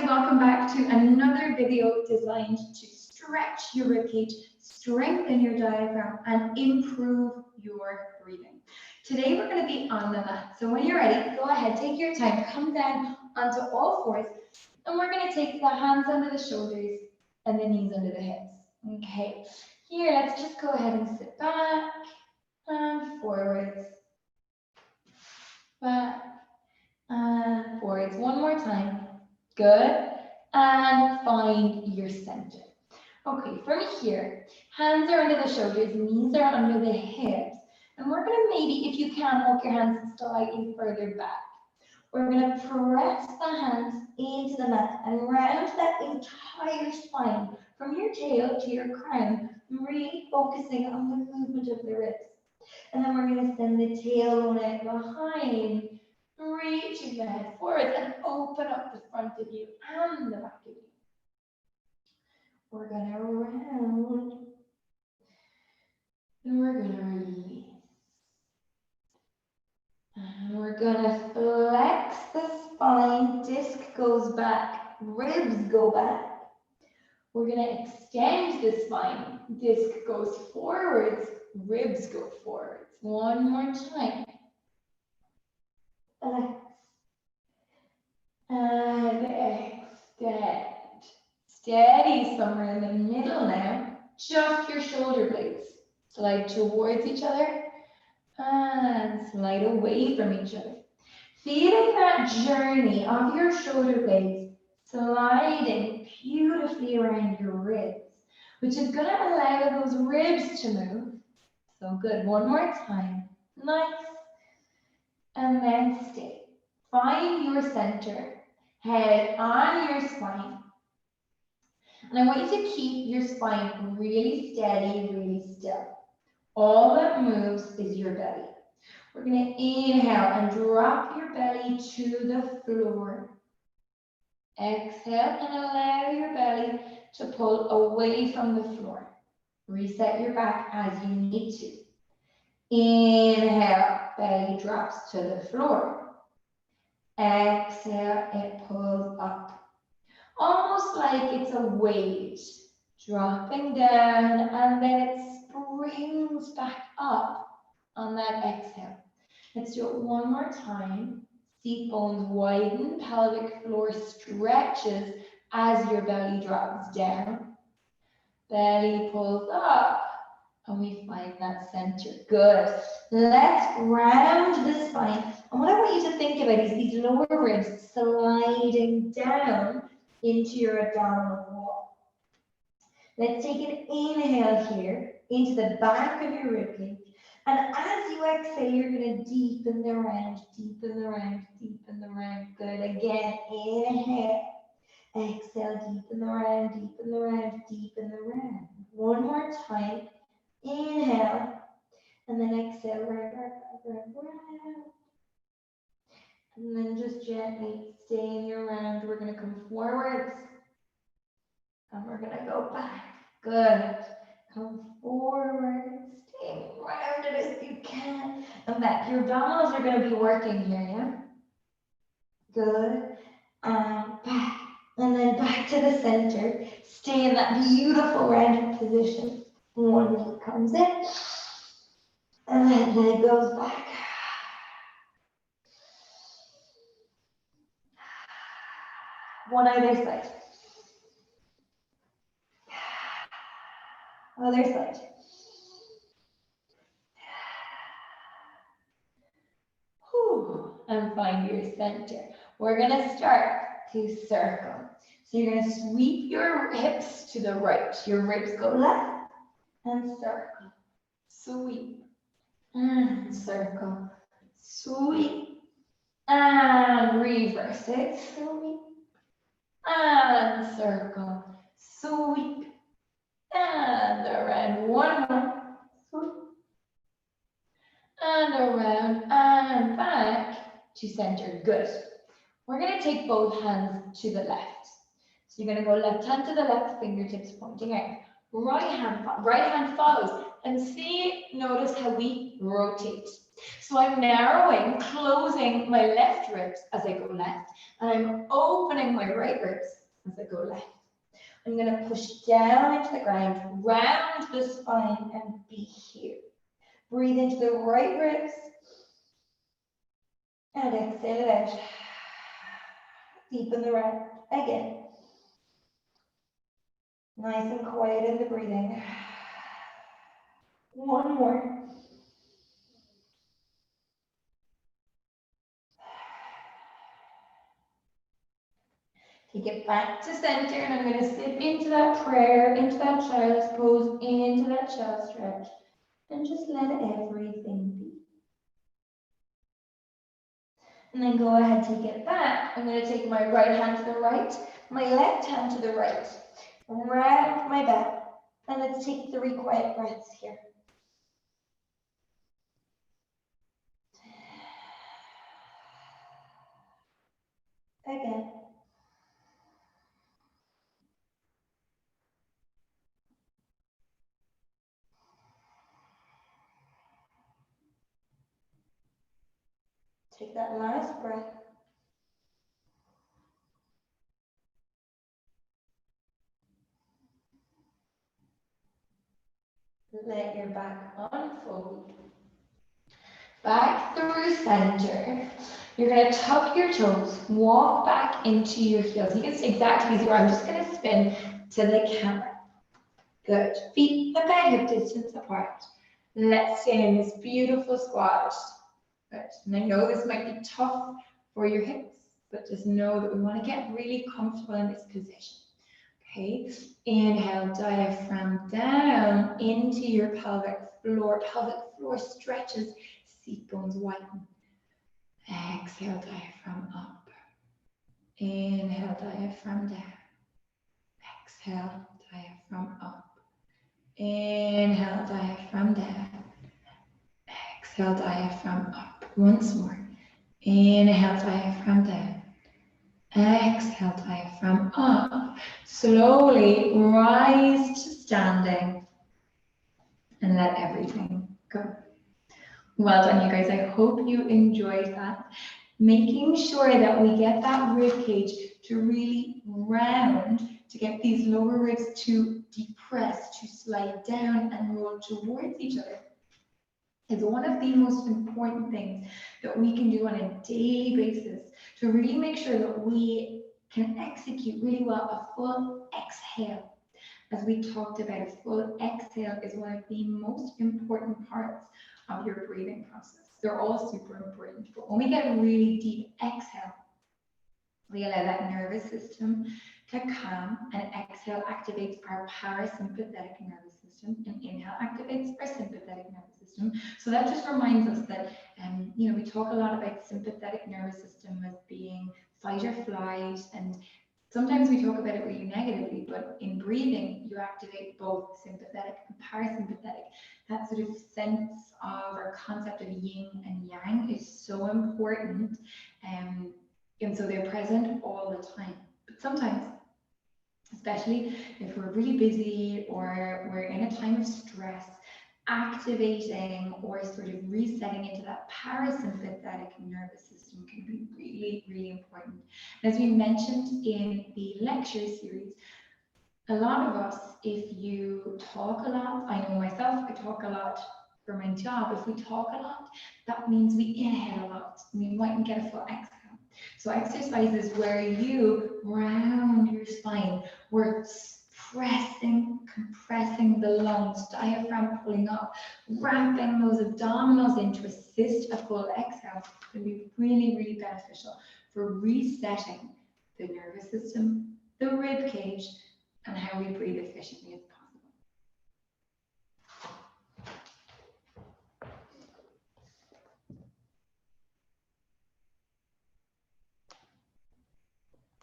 guys, welcome back to another video designed to stretch your ribcage, strengthen your diaphragm, and improve your breathing. Today we're going to be on the mat. So when you're ready, go ahead, take your time, come down onto all fours, and we're going to take the hands under the shoulders and the knees under the hips. Okay, here let's just go ahead and sit back and forwards, back and forwards. One more time. Good. And find your center. Okay, from here, hands are under the shoulders, knees are under the hips. And we're going to maybe, if you can, walk your hands slightly further back. We're going to press the hands into the mat and round that entire spine from your tail to your crown, really focusing on the movement of the ribs. And then we're going to send the tailbone out behind, reaching the head forward and open up the front of you and the back of you. We're going to round and we're going to release. And we're going to flex the spine, disc goes back, ribs go back. We're going to extend the spine, disc goes forwards, ribs go forwards. One more time. Flex. And extend. Steady somewhere in the middle now. Just your shoulder blades. Slide towards each other and slide away from each other. Feeling that journey of your shoulder blades sliding beautifully around your ribs, which is going to allow those ribs to move. So good. One more time. Nice. And then stay. Find your center. Head on your spine. And I want you to keep your spine really steady, really still. All that moves is your belly. We're going to inhale and drop your belly to the floor. Exhale and allow your belly to pull away from the floor. Reset your back as you need to. Inhale, belly drops to the floor. Exhale, it pulls up. Almost like it's a weight dropping down and then it springs back up on that exhale. Let's do it one more time. Seat bones widen, pelvic floor stretches as your belly drops down. Belly pulls up and we find that center. Good. Let's round the spine. And what I want you to think about is these lower ribs sliding down into your abdominal wall. Let's take an inhale here into the back of your ribcage. And as you exhale, you're going to deepen the round, deepen the round, deepen the round. Good. Again, inhale. Exhale, deepen the round, deepen the round, deepen the round. One more time. Inhale. And then exhale, round, round, round, round. And then just gently stay in your round. We're going to come forwards. And we're going to go back. Good. Come forward. Stay rounded as you can. And back. Your abdominals are going to be working here, yeah? Good. And back. And then back to the center. Stay in that beautiful rounded position. One knee comes in. And then leg goes back. One other side. Other side. Whew. And find your center. We're going to start to circle. So you're going to sweep your hips to the right. Your ribs go left and circle. Sweep and circle. Sweep and reverse it. Sweep and circle. Sweep and around. One more. Sweep and around and back to center. Good. We're going to take both hands to the left. So you're going to go left hand to the left, fingertips pointing out. Right hand follows. And see, notice how we rotate. So I'm narrowing, closing my left ribs as I go left, and I'm opening my right ribs as I go left. I'm going to push down into the ground, round the spine, and be here. Breathe into the right ribs, and exhale it out. Deepen the round again. Nice and quiet in the breathing. One more. Take it back to center, and I'm going to sit into that prayer, into that child's pose, into that child stretch, and just let everything be. And then go ahead, take it back. I'm going to take my right hand to the right, my left hand to the right, round my back, and let's take 3 quiet breaths here. Again. Take that last breath. Let your back unfold. Back through center. You're going to tuck your toes, walk back into your heels. You can stay exactly as you are. I'm just going to spin to the camera. Good. Feet about hip distance apart. Let's stay in this beautiful squat. Good. And I know this might be tough for your hips, but just know that we want to get really comfortable in this position. Okay. Inhale, diaphragm down into your pelvic floor. Pelvic floor stretches, seat bones widen. Exhale, diaphragm up. Inhale, diaphragm down. Exhale, diaphragm up. Inhale, diaphragm down. Exhale, diaphragm up. Once more. Inhale, diaphragm down. Exhale, diaphragm up. Slowly rise to standing and let everything go. Well done, you guys. I hope you enjoyed that. Making sure that we get that rib cage to really round, to get these lower ribs to depress, to slide down and roll towards each other, is one of the most important things that we can do on a daily basis to really make sure that we can execute really well a full exhale. As we talked about, a full exhale is one of the most important parts of your breathing process. They're all super important, but when we get a really deep exhale, we allow that nervous system to calm, and exhale activates our parasympathetic nervous system, and inhale activates our sympathetic nervous system. So that just reminds us that, we talk a lot about sympathetic nervous system as being fight or flight, and sometimes we talk about it really negatively, but in breathing, you activate both sympathetic and parasympathetic. That sort of sense of our concept of yin and yang is so important. And so they're present all the time. But sometimes, especially if we're really busy or we're in a time of stress, activating or sort of resetting into that parasympathetic nervous system can be really, really important. As we mentioned in the lecture series, a lot of us, if you talk a lot, I know myself, I talk a lot for my job. If we talk a lot, that means we inhale a lot. We mightn't get a full exhale. So exercises where you round your spine, we're pressing, compressing the lungs, diaphragm pulling up, wrapping those abdominals in to assist a full exhale can be really, really beneficial for resetting the nervous system, the rib cage, and how we breathe efficiently. It's